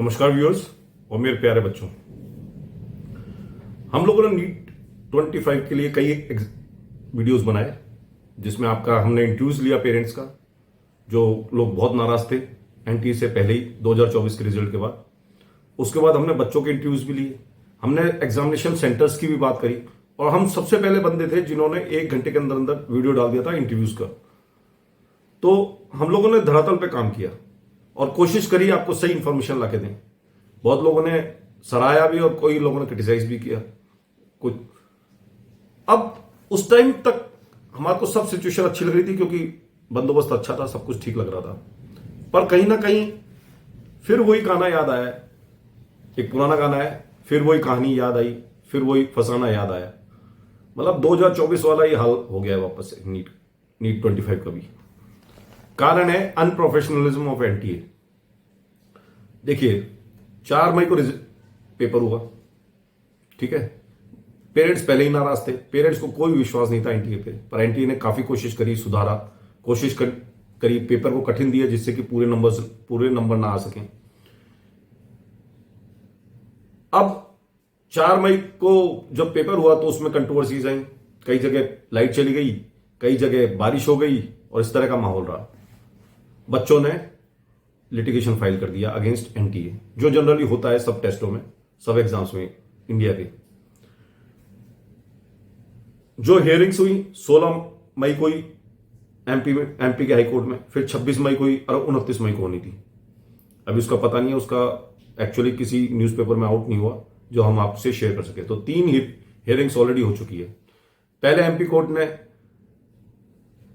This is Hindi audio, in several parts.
नमस्कार व्यूअर्स और मेरे प्यारे बच्चों। हम लोगों ने नीट 25 के लिए कई वीडियोस बनाए जिसमें हमने इंटरव्यूज लिया पेरेंट्स का, जो लोग बहुत नाराज थे एनटीए से पहले ही 2024 के रिजल्ट के बाद। उसके बाद हमने बच्चों के इंटरव्यूज भी लिए, हमने एग्जामिनेशन सेंटर्स की भी बात करी और हम सबसे पहले बंदे थे जिन्होंने 1 घंटे के अंदर अंदर वीडियो डाल दिया था इंटरव्यूज का। तो हम लोगों ने धरातल पे काम किया और कोशिश करी आपको सही इंफॉर्मेशन ला के दें। बहुत लोगों ने सराहाया भी और कोई लोगों ने क्रिटिसाइज भी किया कुछ। अब उस टाइम तक हमारे को सब सिचुएशन अच्छी लग रही थी क्योंकि बंदोबस्त अच्छा था, सब कुछ ठीक लग रहा था। पर कहीं ना कहीं फिर वही गाना याद आया, एक पुराना गाना है, फिर वही कहानी याद आई, फिर वही फसाना याद आया। मतलब 2024 वाला ही हाल हो गया वापस से नीट 25 का भी। कारण है अनप्रोफेशनलिज्म ऑफ एनटीए। देखिए 4 मई को पेपर हुआ, ठीक है। पेरेंट्स पहले ही नाराज थे, पेरेंट्स को कोई विश्वास नहीं था एनटीए पे, पर एनटीए ने काफी कोशिश करी, सुधारा, करी, पेपर को कठिन दिया जिससे कि पूरे नंबर ना आ सकें। अब 4 मई को जब पेपर हुआ तो उसमें कंट्रोवर्सीज आई, कई जगह लाइट चली गई, कई जगह बारिश हो गई और इस तरह का माहौल रहा। बच्चों ने लिटिगेशन फाइल कर दिया अगेंस्ट एनटीए, जो जनरली होता है सब टेस्टों में, सब एग्जाम्स में इंडिया के। जो हियरिंग्स हुई 16 मई को ही एमपी के हाईकोर्ट में, फिर 26 मई को ही और 29 मई को होनी थी। अभी उसका पता नहीं है, उसका एक्चुअली किसी न्यूज़पेपर में आउट नहीं हुआ जो हम आपसे शेयर कर सके। तो 3 हियरिंग्स ऑलरेडी हो चुकी है। पहले एमपी कोर्ट ने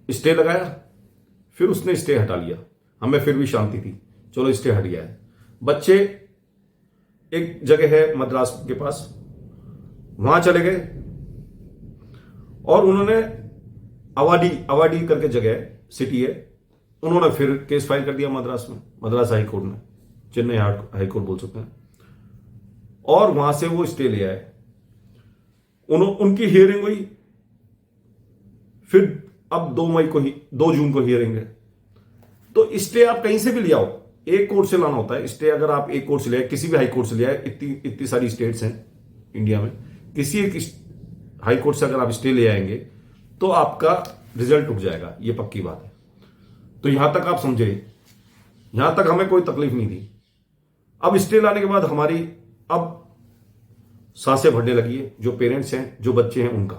स्टे लगाया, फिर उसने स्टे हटा लिया, हमें फिर भी शांति थी, चलो स्टे हट गया है। बच्चे एक जगह है मद्रास के पास, वहां चले गए और उन्होंने अवाडी करके जगह सिटी है, उन्होंने फिर केस फाइल कर दिया मद्रास हाई कोर्ट में, चेन्नई हाई कोर्ट बोल सकते हैं, और वहां से वो स्टे ले आए। उनकी हियरिंग हुई, फिर अब 2 जून को हियरिंग है। तो स्टे आप कहीं से भी ले आओ, एक कोर्ट से लाना होता है स्टे। अगर आप एक कोर्ट से ले आए, किसी भी हाई कोर्ट से ले आए, इतनी सारी स्टेट्स हैं इंडिया में, किसी एक हाई कोर्ट से अगर आप स्टे ले आएंगे तो आपका रिजल्ट उठ जाएगा, ये पक्की बात है। तो यहां तक आप समझे, यहां तक हमें कोई तकलीफ नहीं थी। अब स्टे लाने के बाद हमारी अब सांसें भरने लगी है, जो पेरेंट्स हैं, जो बच्चे हैं उनका,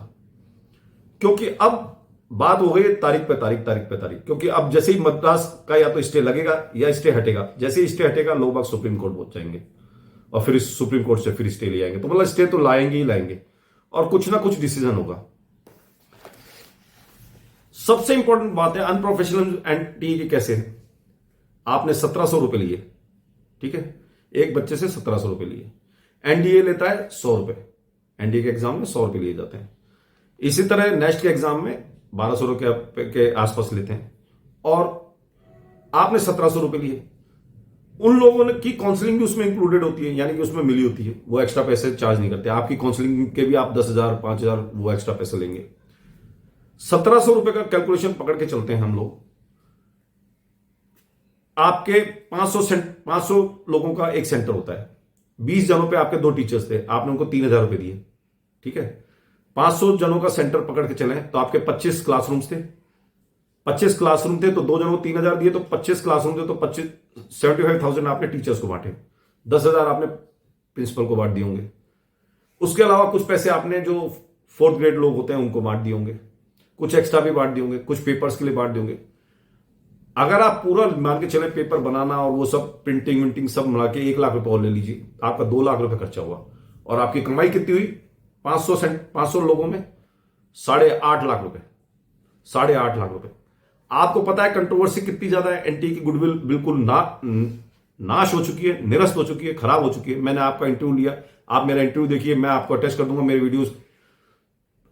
क्योंकि अब बात हो गई तारीख पे तारीख। क्योंकि अब जैसे ही मद्रास का या तो स्टे लगेगा या स्टे हटेगा, जैसे ही स्टे हटेगा लोग बाग सुप्रीम कोर्ट पहुंच जाएंगे और फिर सुप्रीम कोर्ट से फिर स्टे ले आएंगे। तो मतलब स्टे तो लाएंगे ही लाएंगे और कुछ ना कुछ डिसीजन होगा। सबसे इंपॉर्टेंट बात है अनप्रोफेशनल एनटीए की कैसे है। आपने 1700 रुपए लिए, ठीक है, एक बच्चे से 1700 रुपए लिए। एनडीए लेता है 100 रुपए, एनडीए के एग्जाम में 100 रुपए लिए जाते हैं। इसी तरह नेक्स्ट के एग्जाम में 1200 रुपए के आसपास लेते हैं और आपने 1700 रुपए लिए। उन लोगों ने की काउंसलिंग भी उसमें इंक्लूडेड होती है, यानी कि उसमें मिली होती है, वो एक्स्ट्रा पैसे चार्ज नहीं करते। आपकी काउंसलिंग के भी आप 10,000 5,000 वो एक्स्ट्रा पैसे लेंगे। 1700 रुपए का कैलकुलेशन पकड़ के चलते हैं हम लोग। आपके 500 लोगों का एक सेंटर होता है, 20 जनों पे आपके 2 टीचर्स थे, आपने उनको 3,000 रुपए दिए, ठीक है। 500 जनों का सेंटर पकड़ के चले तो आपके 25 क्लासरूम्स थे, 25 क्लासरूम थे तो 2 जनों को 3,000 दिए, तो 25 क्लासरूम थे तो 75,000 आपने टीचर्स को बांटे, 10,000 आपने प्रिंसिपल को बांट दिए होंगे। उसके अलावा कुछ पैसे आपने जो 4th ग्रेड लोग होते हैं उनको बांट दिए होंगे, कुछ एक्स्ट्रा भी बांट दिए होंगे, कुछ पेपर्स के लिए बांट दिए होंगे। अगर आप पूरा मान के चले पेपर बनाना और वो सब प्रिंटिंग विंटिंग सब मिला के 1 लाख रुपए और ले लीजिए, आपका 2 लाख रुपए खर्चा हुआ और आपकी कमाई कितनी हुई 500 लोगों में 8.5 लाख रुपए, 8.5 लाख रुपए। आपको पता है कंट्रोवर्सी कितनी ज्यादा है, एनटीए की गुडविल बिल्कुल नाश हो चुकी है, निरस्त हो चुकी है, खराब हो चुकी है। मैंने आपका इंटरव्यू लिया, आप मेरा इंटरव्यू देखिए, मैं आपको अटैच कर दूंगा मेरे वीडियोस।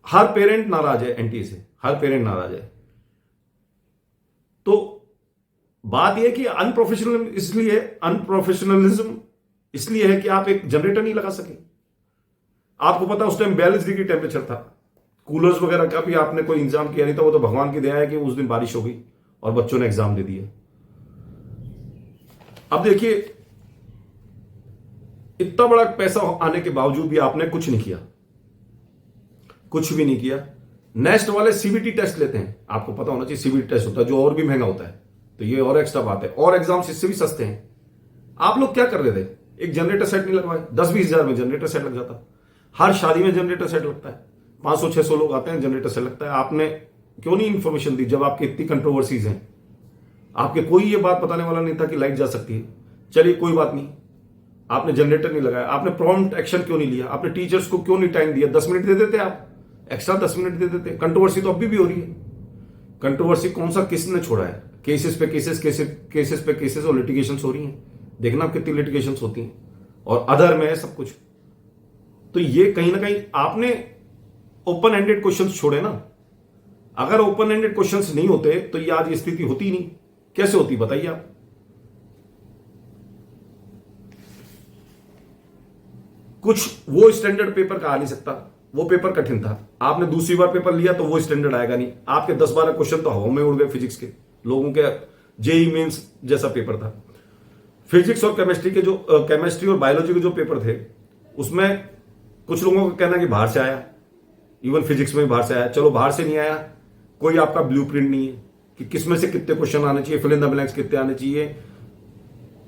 हर पेरेंट नाराज है एनटीए से, हर पेरेंट नाराज है। तो बात यह कि अनप्रोफेशनलिज्म इसलिए है कि आप एक जनरेटर नहीं लगा सके। आपको पता उस टाइम 42 डिग्री टेम्परेचर था, कूलर्स वगैरह का भी आपने कोई इंतजाम किया नहीं था। वो तो भगवान की दया है कि उस दिन बारिश हो गई और बच्चों ने एग्जाम दे दिए। अब देखिए इतना बड़ा पैसा आने के बावजूद भी आपने कुछ नहीं किया, कुछ भी नहीं किया। नेक्स्ट वाले सीबीटी टेस्ट लेते हैं, आपको पता होना चाहिए सीबीटी टेस्ट होता है जो और भी महंगा होता है, तो ये और एक्स्ट्रा बात है। और एग्जाम्स इससे भी सस्ते हैं। आप लोग क्या कर रहे थे, एक जनरेटर सेट नहीं लगवाए, 10-20 हजार में जनरेटर सेट लग जाता। हर शादी में जनरेटर सेट लगता है, 500-600 लोग आते हैं, जनरेटर सेट लगता है। आपने क्यों नहीं इंफॉर्मेशन दी जब आपकी इतनी कंट्रोवर्सीज हैं? आपके कोई ये बात बताने वाला नहीं था कि लाइट जा सकती है। चलिए कोई बात नहीं, आपने जनरेटर नहीं लगाया, आपने प्रॉम्प्ट एक्शन क्यों नहीं लिया, आपने टीचर्स को क्यों नहीं टाइम दिया? 10 मिनट दे देते आप, एक्स्ट्रा 10 मिनट दे देते। कंट्रोवर्सी तो अभी भी हो रही है। कंट्रोवर्सी कौन सा किसने छोड़ा है? केसेस पे केसेस और लिटिगेशन हो रही हैं। देखना आप कितनी लिटिगेशन होती हैं, और अदर में है सब कुछ। तो ये कहीं ना कहीं आपने ओपन एंडेड क्वेश्चंस छोड़े ना। अगर ओपन एंडेड क्वेश्चंस नहीं होते तो ये आज ये स्थिति होती ही नहीं। कैसे होती बताइए आप? कुछ वो स्टैंडर्ड पेपर का आ नहीं सकता, वो पेपर कठिन था। आपने दूसरी बार पेपर लिया तो वो स्टैंडर्ड आएगा नहीं। आपके 10-12 क्वेश्चन तो हवा में उड़ गए फिजिक्स के। लोगों के जेई मेंस जैसा पेपर था। फिजिक्स और केमिस्ट्री और बायोलॉजी के जो पेपर थे उसमें कुछ लोगों का कहना कि बाहर से आया, इवन फिजिक्स में भी बाहर से आया। चलो बाहर से नहीं आया, कोई आपका ब्लूप्रिंट नहीं है कि किसमें से कितने क्वेश्चन आने चाहिए, फिल इन द ब्लैंक्स कितने आने चाहिए,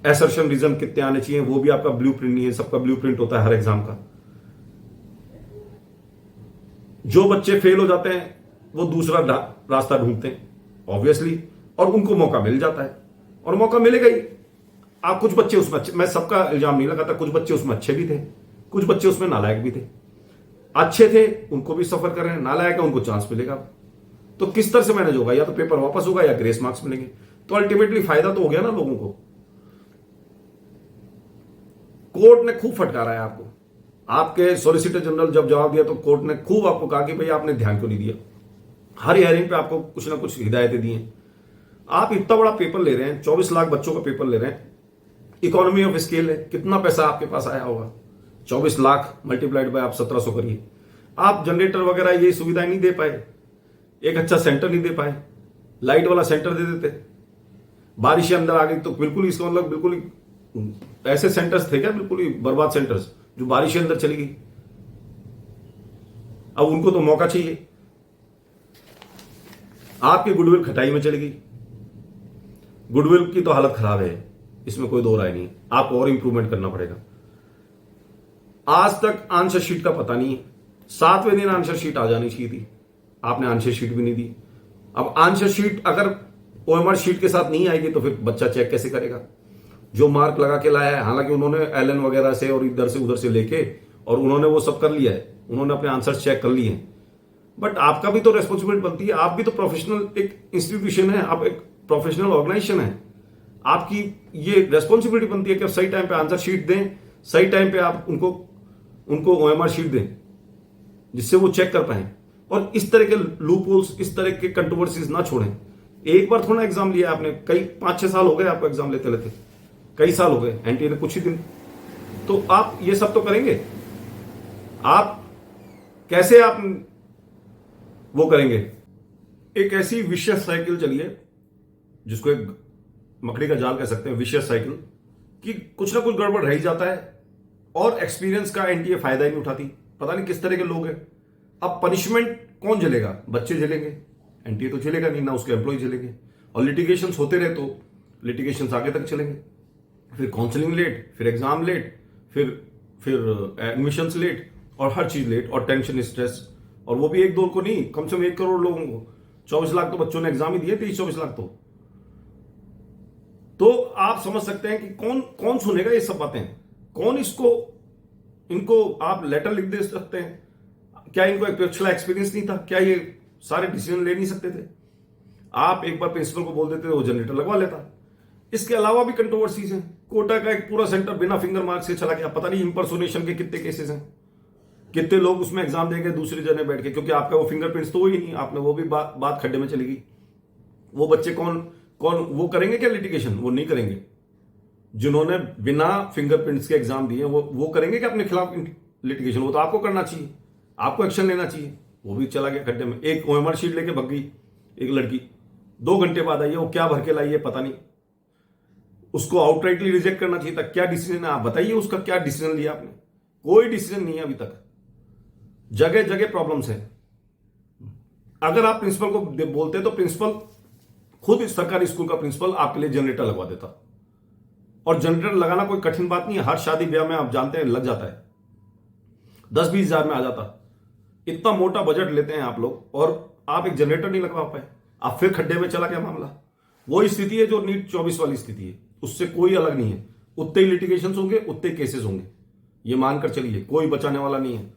एसर्शन रीजन कितने आने चाहिए, वो भी आपका ब्लूप्रिंट नहीं है। सबका ब्लूप्रिंट होता है हर एग्जाम का। जो बच्चे फेल हो जाते हैं वो दूसरा रास्ता ढूंढते हैं ऑब्वियसली, और उनको मौका मिल जाता है, और मौका मिलेगा ही। आप कुछ बच्चे उसमें मैं सबका इल्जाम नहीं लगाता, कुछ बच्चे उसमें अच्छे भी थे, कुछ बच्चे उसमें नालायक भी थे। अच्छे थे उनको भी सफर कर रहे हैं, नालायक है उनको चांस मिलेगा। तो किस तरह से मैनेज होगा? या तो पेपर वापस होगा या ग्रेस मार्क्स मिलेंगे। तो अल्टीमेटली फायदा तो हो गया ना लोगों को। कोर्ट ने खूब फटकारा है आपको। आपके सॉलिसिटर जनरल जब जवाब दिया तो कोर्ट ने खूब आपको कहा कि भाई आपने ध्यान क्यों नहीं दिया। हर हियरिंग पे आपको कुछ ना कुछ हिदायतें दी हैं। आप इतना बड़ा पेपर ले रहे हैं, 24 लाख बच्चों का पेपर ले रहे हैं, इकोनॉमी ऑफ स्केल है, कितना पैसा आपके पास आया होगा? 24 लाख मल्टीप्लाइड बाय आप 1700 करिए। आप जनरेटर वगैरह ये सुविधाएं नहीं दे पाए, एक अच्छा सेंटर नहीं दे पाए, लाइट वाला सेंटर दे देते। बारिशें अंदर आ गई तो बिल्कुल इसका मतलब बिल्कुल ही ऐसे सेंटर्स थे क्या बिल्कुल ही बर्बाद सेंटर्स जो बारिशें अंदर चली गई? अब उनको तो मौका चाहिए। आपकी गुडविल खटाई में चली गई। गुडविल की तो हालत खराब है, इसमें कोई दो राय नहीं। आपको और इंप्रूवमेंट करना पड़ेगा। आज तक आंसर शीट का पता नहीं है। 7वें दिन आंसर शीट आ जानी चाहिए थी, आपने आंसर शीट भी नहीं दी। अब आंसर शीट अगर ओएमआर शीट के साथ नहीं आएगी तो फिर बच्चा चेक कैसे करेगा? जो मार्क लगा के लाया है, हालांकि उन्होंने एलएन वगैरह से और इधर से उधर से लेके और उन्होंने वो सब कर लिया है, उन्होंने अपने आंसर चेक कर लिए हैं, बट आपका भी तो रेस्पॉन्सिबिलिटी बनती है। आप भी तो प्रोफेशनल एक इंस्टीट्यूशन है, आप एक प्रोफेशनल ऑर्गेनाइजेशन है। आपकी ये रेस्पॉन्सिबिलिटी बनती है कि आप सही टाइम पे आंसर शीट दें, सही टाइम पे आप उनको ओएमआर शीट दें जिससे वो चेक कर पाए, और इस तरह के लूप होल्स, इस तरह के कंट्रोवर्सीज ना छोड़ें। एक बार थोड़ा एग्जाम लिया आपने, कई 5-6 साल हो गए आपको एग्जाम लेते लेते, कई साल हो गए, एनटीए ने कुछ ही दिन, तो आप ये सब तो करेंगे। आप कैसे आप वो करेंगे? एक ऐसी विशियस साइकिल चलिए, जिसको एक मकड़ी का जाल कह सकते हैं, विशियस साइकिल, कि कुछ ना कुछ गड़बड़ रह ही जाता है और एक्सपीरियंस का एनटीए फायदा ही नहीं उठाती। पता नहीं किस तरह के लोग हैं। अब पनिशमेंट कौन झेलेगा? बच्चे झेलेंगे, एनटीए तो झेलेगा नहीं, ना उसके एम्प्लॉय झेलेंगे। और लिटिगेशंस होते रहे तो लिटिगेशंस आगे तक चलेंगे, फिर काउंसलिंग लेट, फिर एग्जाम लेट, फिर एडमिशंस लेट, और हर चीज लेट, और टेंशन, स्ट्रेस। और वो भी 1-2 को नहीं, कम से कम 1 करोड़ लोगों को। 24 लाख तो बच्चों ने एग्जाम ही दिए, 23-24 लाख तो आप समझ सकते हैं कि कौन सुनेगा ये सब बातें? कौन इनको आप लेटर लिख दे सकते हैं? क्या इनको एक पिछला एक्सपीरियंस नहीं था? क्या ये सारे डिसीजन ले नहीं सकते थे? आप एक बार प्रिंसिपल को बोल देते तो वो जनरेटर लगवा लेता। इसके अलावा भी कंट्रोवर्सीज हैं। कोटा का एक पूरा सेंटर बिना फिंगर मार्क से चला गया। पता नहीं इंपर्सोनेशन के कितने केसेस हैं, कितने लोग उसमें एग्जाम देंगे दूसरी जगह बैठ के, क्योंकि आपका वो फिंगरप्रिंट्स तो हुई नहीं। आपने वो भी बात खड्डे में चली गई। वो बच्चे कौन वो करेंगे क्या लिटिगेशन? वो नहीं करेंगे। जिन्होंने बिना फिंगरप्रिंट्स के एग्जाम दिए वो करेंगे क्या अपने खिलाफ लिटिगेशन? वो तो आपको करना चाहिए, आपको एक्शन लेना चाहिए। वो भी चला गया खड्डे में। एक ओएमआर शीट लेके भग गई एक लड़की, 2 घंटे बाद आई है, वो क्या भर के लाई है पता नहीं। उसको आउटराइटली रिजेक्ट करना चाहिए था। क्या डिसीजन है आप बताइए, उसका क्या डिसीजन लिया आपने? कोई डिसीजन नहीं है अभी तक। जगह जगह प्रॉब्लम्स है। अगर आप प्रिंसिपल को बोलते तो प्रिंसिपल खुद इस सरकारी स्कूल का प्रिंसिपल आपके लिए जनरेटर लगवा देता। और जनरेटर लगाना कोई कठिन बात नहीं है, हर शादी ब्याह में आप जानते हैं लग जाता है, 10-20 हजार में आ जाता। इतना मोटा बजट लेते हैं आप लोग और आप एक जनरेटर नहीं लगवा पाए, आप फिर खड्डे में चला गया मामला। वही स्थिति है जो नीट 24 वाली स्थिति है, उससे कोई अलग नहीं है। उतने ही लिटिगेशन होंगे, उतने ही केसेस होंगे, ये मानकर चलिए, कोई बचाने वाला नहीं है।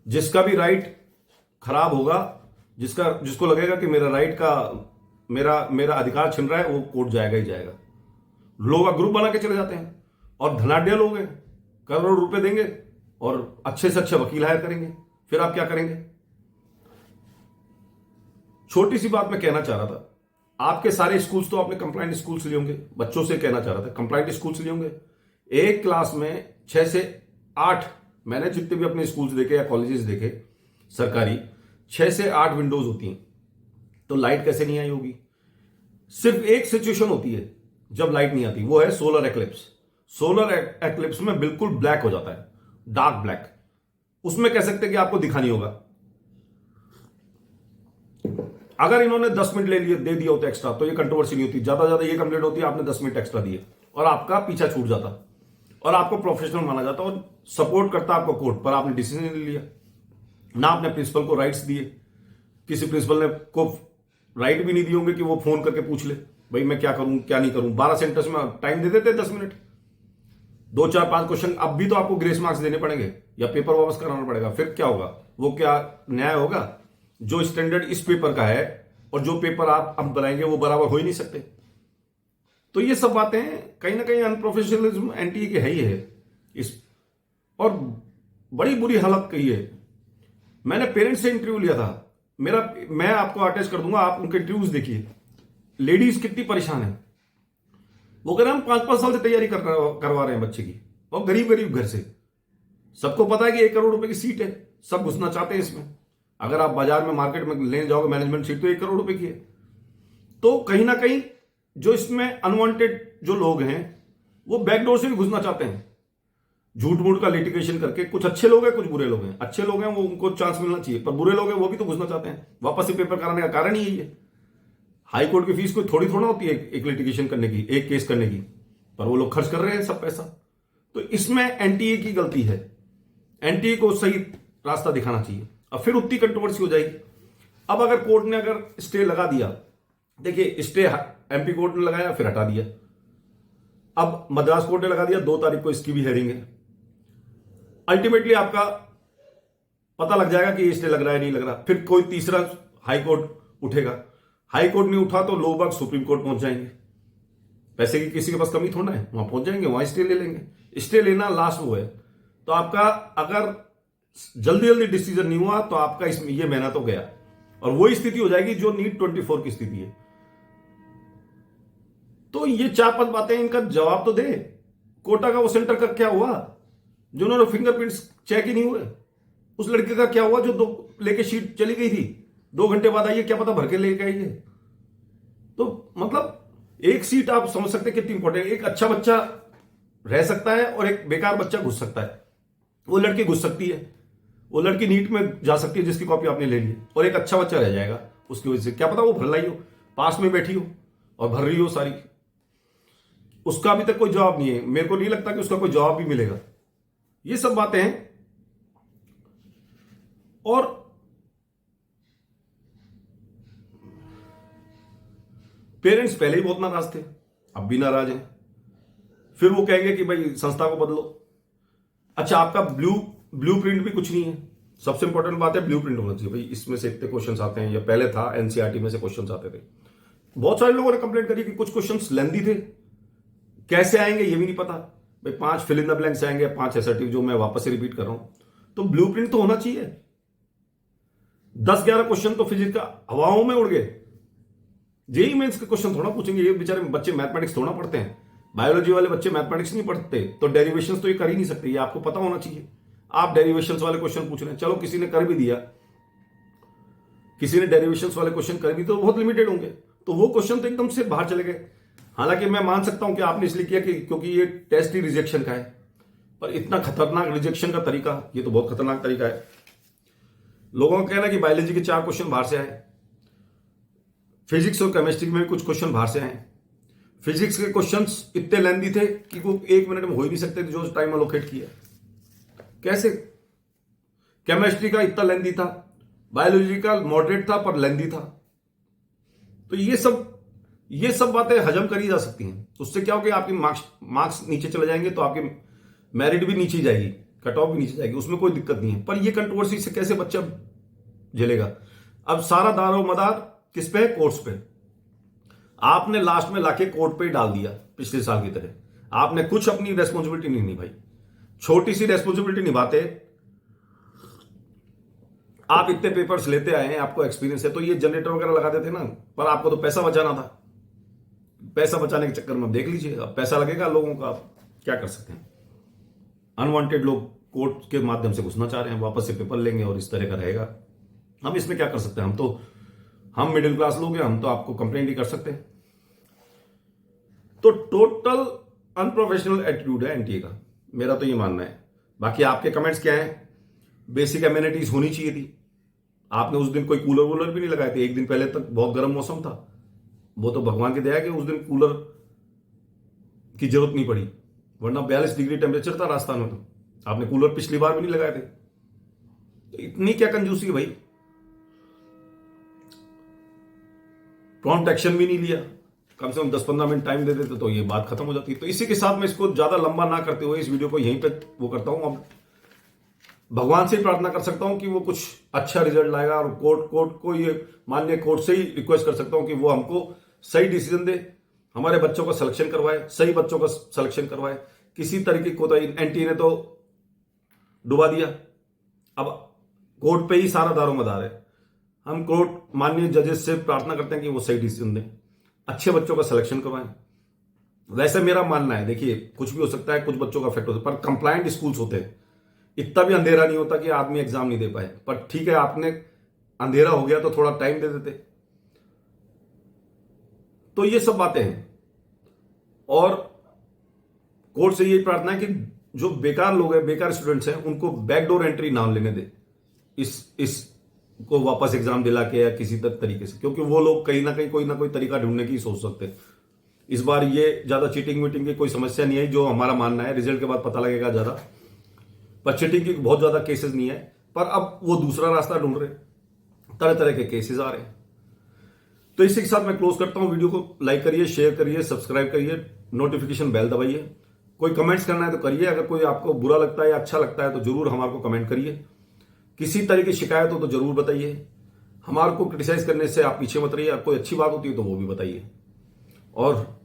जिसका भी राइट खराब होगा, जिसको लगेगा कि मेरा राइट का मेरा अधिकार छिन रहा है, वो कोर्ट जाएगा ही जाएगा। लोग ग्रुप बना के चले जाते हैं और धनाढ़ लोग हैं, करोड़ों रुपए देंगे और अच्छे से अच्छे वकील हायर करेंगे, फिर आप क्या करेंगे? छोटी सी बात मैं कहना चाह रहा था, आपके सारे स्कूल्स तो आपने कंप्लाइंट स्कूल्स लिए होंगे, बच्चों से कहना चाह रहा था कंप्लाइंट स्कूल्स लिए होंगे। एक क्लास में 6 से 8, मैंने जितने भी अपने स्कूल्स देखे या कॉलेजेस देखे सरकारी, 6 से 8 विंडोज होती हैं। तो लाइट कैसे नहीं आई होगी? सिर्फ एक सिचुएशन होती है जब लाइट नहीं आती, वो है सोलर एक्लिप्स। सोलर एक्लिप्स में बिल्कुल ब्लैक हो जाता है, डार्क ब्लैक। उसमें कह सकते हैं कि आपको दिखा नहीं होगा। अगर इन्होंने 10 मिनट दे दिया होता एक्स्ट्रा तो ये कंट्रोवर्सी नहीं होती। ज्यादा ये कंप्लेंट होती है आपने 10 मिनट एक्स्ट्रा दिए और आपका पीछा छूट जाता और आपको प्रोफेशनल माना जाता और सपोर्ट करता आपको कोर्ट। पर आपने डिसीजन नहीं लिया, ना आपने प्रिंसिपल को राइट्स दिए। किसी प्रिंसिपल ने को राइट भी नहीं दिए होंगे कि वो फोन करके पूछ ले भाई मैं क्या करूं क्या नहीं करूं। 12 सेंटर्स में टाइम दे देते 10 मिनट, 2 4 5 क्वेश्चन। अब भी तो आपको ग्रेस मार्क्स देने पड़ेंगे या पेपर वापस कराना पड़ेगा। फिर क्या होगा? वो क्या न्याय होगा? जो स्टैंडर्ड इस पेपर का है और जो पेपर आप अब बनाएंगे वो बराबर हो ही नहीं सकते। तो ये सब बातें कहीं ना कहीं अनप्रोफेशनलिज्म एनटीए के है ही है इस, और बड़ी बुरी हालत कही है। मैंने पेरेंट्स से इंटरव्यू लिया था, मैं आपको अटैच कर दूंगा, आप उनके इंटरव्यूज देखिए। लेडीज कितनी परेशान है। वो कह रहे हम 5-5 साल से तैयारी करवा रहे हैं बच्चे की, और गरीब घर से। सबको पता है कि 1 करोड़ रुपए की सीट है, सब घुसना चाहते हैं इसमें। अगर आप बाजार में मार्केट में लेने जाओगे मैनेजमेंट सीट तो 1 करोड़ रुपए की है। तो कहीं ना कहीं जो इसमें अनवांटेड जो लोग हैं वो बैकडोर से भी घुसना चाहते हैं, झूठ मूठ का लिटिगेशन करके। कुछ अच्छे लोग हैं, कुछ बुरे लोग हैं। अच्छे लोग हैं वो उनको चांस मिलना चाहिए, पर बुरे लोग हैं वो भी तो घुसना चाहते हैं। वापस से पेपर कराने का कारण ही यही है। हाई कोर्ट की फीस कोई थोड़ा होती है एक लिटिगेशन करने की, एक केस करने की, पर वो लोग खर्च कर रहे हैं सब पैसा। तो इसमें एनटीए की गलती है। एनटीए को सही रास्ता दिखाना चाहिए, अब फिर उतनी कंट्रोवर्सी हो जाएगी। अब अगर कोर्ट ने अगर स्टे लगा दिया, देखिए स्टे एमपी कोर्ट ने लगाया फिर हटा दिया, अब मद्रास कोर्ट ने लगा दिया, 2 तारीख को इसकी भी हेयरिंग है। अल्टीमेटली आपका पता लग जाएगा कि स्टे लग रहा है नहीं लग रहा। फिर कोई तीसरा हाई कोर्ट उठेगा, हाई कोर्ट नहीं उठा तो लोग बाग सुप्रीम कोर्ट पहुंच जाएंगे। पैसे की किसी के पास कमी थोड़ा है, वहां पहुंच जाएंगे, वहां स्टे ले लेंगे। स्टे लेना लास्ट वो है। तो आपका अगर जल्दी डिसीजन नहीं हुआ तो आपका इसमें ये महीना तो गया, और वही स्थिति हो जाएगी जो नीट 24 की स्थिति है। तो ये 4-5 बातें, इनका जवाब तो दे। कोटा का वो सेंटर का क्या हुआ जिन्होंने फिंगरप्रिंट्स चेक ही नहीं हुए? उस लड़के का क्या हुआ जो 2 लेके शीट चली गई थी, 2 घंटे बाद आइए, क्या पता भर के लेके आइए। तो मतलब एक सीट आप समझ सकते कितनी इंपॉर्टेंट है। एक अच्छा बच्चा रह सकता है और एक बेकार बच्चा घुस सकता है। वो लड़की घुस सकती है, वो लड़की नीट में जा सकती है जिसकी कॉपी आपने ले ली, और एक अच्छा बच्चा रह जाएगा उसकी वजह से। क्या पता वो भर लाई हो, पास में बैठी हो और भर रही हो सारी। उसका अभी तक कोई जवाब नहीं है, मेरे को नहीं लगता कि उसका कोई जवाब भी मिलेगा। ये सब बातें हैं। और पेरेंट्स पहले ही बहुत नाराज थे, अब भी नाराज हैं। फिर वो कहेंगे कि भाई संस्था को बदलो। अच्छा, आपका ब्लू प्रिंट भी कुछ नहीं है। सबसे इंपॉर्टेंट बात है ब्लू प्रिंट होना चाहिए। भाई इसमें से इतने क्वेश्चंस आते हैं, या पहले था एनसीईआरटी में से क्वेश्चंस आते थे। बहुत सारे लोगों ने कंप्लेंट करी कि कुछ क्वेश्चंस लेंथी थे, कैसे आएंगे ये भी नहीं पता। भाई 5 फिल इन द ब्लैंक्स आएंगे, 5 असर्टिव, जो मैं वापस से रिपीट कर रहा हूं। तो ब्लू प्रिंट तो होना चाहिए। 10-11 क्वेश्चन तो फिजिक्स का हवाओं में उड़ गए। जेई मेंस के क्वेश्चन थोड़ा पूछेंगे, ये बेचारे बच्चे मैथमेटिक्स थोड़ा पढ़ते हैं। बायोलॉजी वाले बच्चे मैथमेटिक्स नहीं पढ़ते, तो डेरिवेशंस तो ये कर ही नहीं सकते, ये आपको पता होना चाहिए। आप डेरिवेशंस वाले क्वेश्चन पूछ रहे हैं, चलो किसी ने कर भी दिया, किसी ने डेरिवेशंस वाले क्वेश्चन कर भी, तो बहुत लिमिटेड होंगे, तो वो क्वेश्चन तो एकदम से बाहर चले गए। हालांकि मैं मान सकता हूं कि आपने इसलिए किया कि क्योंकि ये टेस्ट ही रिजेक्शन का है, पर इतना खतरनाक रिजेक्शन का तरीका, ये तो बहुत खतरनाक तरीका है। लोगों का कहना है कि बायोलॉजी के 4 क्वेश्चन बाहर से आए, फिजिक्स और केमिस्ट्री में भी कुछ क्वेश्चन बाहर से आए। फिजिक्स के क्वेश्चंस इतने लेंदी थे कि वो 1 मिनट में हो ही नहीं सकते थे जो टाइम अलोकेट किया। कैसे? केमिस्ट्री का इतना लेंदी था, बायोलॉजी का मॉडरेट था पर लेंदी था। तो ये सब बातें हजम करी जा सकती हैं। उससे क्या होगा, आपकी मार्क्स नीचे चले जाएंगे तो आपकी मेरिट भी नीचे जाएगी, कट ऑफ भी नीचे जाएगी, उसमें कोई दिक्कत नहीं है। पर ये कंट्रोवर्सी से कैसे बच्चा झेलेगा? अब सारा दारोमदार किस पे है? कोर्ट्स पे। आपने लास्ट में लाके कोर्ट पे ही डाल दिया पिछले साल की तरह। आपने कुछ अपनी रेस्पॉन्सिबिलिटी नहीं निभाई। छोटी सी रेस्पॉन्सिबिलिटी निभाते, आप इतने पेपर्स लेते आए हैं, आपको एक्सपीरियंस है, तो ये जनरेटर वगैरह लगा देते ना। पर आपको तो पैसा बचाना था। पैसा बचाने के चक्कर में देख लीजिए, अब पैसा लगेगा लोगों का, आप क्या कर सकते हैं। अनवांटेड लोग कोर्ट के माध्यम से घुसना चाह रहे हैं, वापस से पेपर लेंगे और इस तरह का रहेगा। हम इसमें क्या कर सकते हैं? हम मिडिल क्लास लोग हैं, हम तो आपको कंप्लेंट ही कर सकते हैं। तो टोटल अनप्रोफेशनल एटीट्यूड है एनटीए का, मेरा तो ये मानना है। बाकी आपके कमेंट्स क्या हैं? बेसिक एमिनिटीज होनी चाहिए थी। आपने उस दिन कोई कूलर वूलर भी नहीं लगाए थे। एक दिन पहले तक बहुत गर्म मौसम था, वो तो भगवान की दया है कि उस दिन कूलर की जरूरत नहीं पड़ी, वरना 42 डिग्री टेम्परेचर था राजस्थान में। तो आपने कूलर पिछली बार भी नहीं लगाए थे। तो इतनी क्या कंजूसी है भाई? प्रॉम्प्ट एक्शन भी नहीं लिया, कम से कम 10-15 मिनट टाइम दे देते तो ये बात खत्म हो जाती। तो इसी के साथ मैं इसको ज्यादा लंबा ना करते हुए इस वीडियो को यहीं पे वो करता हूं। अब भगवान से ही प्रार्थना कर सकता हूं कि वो कुछ अच्छा रिजल्ट लाएगा, और कोर्ट को ये माननीय कोर्ट से ही रिक्वेस्ट कर सकता हूं कि वो हमको सही डिसीजन दे, हमारे बच्चों का सिलेक्शन करवाए, सही बच्चों का सिलेक्शन करवाए। किसी तरीके को एनटीए ने तो डुबा दिया, अब कोर्ट पे ही सारा दारोमदार है। हम कोर्ट माननीय जजेस से प्रार्थना करते हैं कि वो सही डिसीजन दें, अच्छे बच्चों का सिलेक्शन करवाएं। वैसे मेरा मानना है, देखिए कुछ भी हो सकता है, कुछ बच्चों का इफेक्ट होता है, पर कंप्लायंट स्कूल्स होते हैं। इतना भी अंधेरा नहीं होता कि आदमी एग्जाम नहीं दे पाए। पर ठीक है, आपने अंधेरा हो गया तो थोड़ा टाइम दे देते। तो ये सब बातें हैं, और कोर्ट से यही प्रार्थना है कि जो बेकार लोग हैं, बेकार स्टूडेंट्स हैं, उनको बैकडोर एंट्री ना लेने दे इस को वापस एग्जाम दिला के या किसी तरीके से, क्योंकि वो लोग कहीं ना कहीं कोई ना कोई तरीका ढूंढने की सोच सकते हैं। इस बार ये ज्यादा चीटिंग वीटिंग की कोई समस्या नहीं है, जो हमारा मानना है। रिजल्ट के बाद पता लगेगा ज्यादा, पर चीटिंग की बहुत ज्यादा केसेस नहीं है। पर अब वो दूसरा रास्ता ढूंढ रहे, तरह तरह के केसेस आ रहे हैं। तो इसी के साथ मैं क्लोज करता हूं। वीडियो को लाइक करिए, शेयर करिए, सब्सक्राइब करिए, नोटिफिकेशन बेल दबाइए। कोई कमेंट्स करना है तो करिए, अगर कोई आपको बुरा लगता है या अच्छा लगता है तो जरूर हमारे को कमेंट करिए। किसी तरह की शिकायत हो तो जरूर बताइए। हमारे को क्रिटिसाइज करने से आप पीछे मत रहिए। कोई अच्छी बात होती है तो वो भी बताइए, और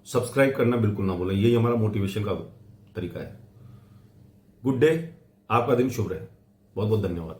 सब्सक्राइब करना बिल्कुल ना भूलें। यही हमारा मोटिवेशन का तरीका है। गुड डे, आपका दिन शुभ रहे। बहुत बहुत धन्यवाद।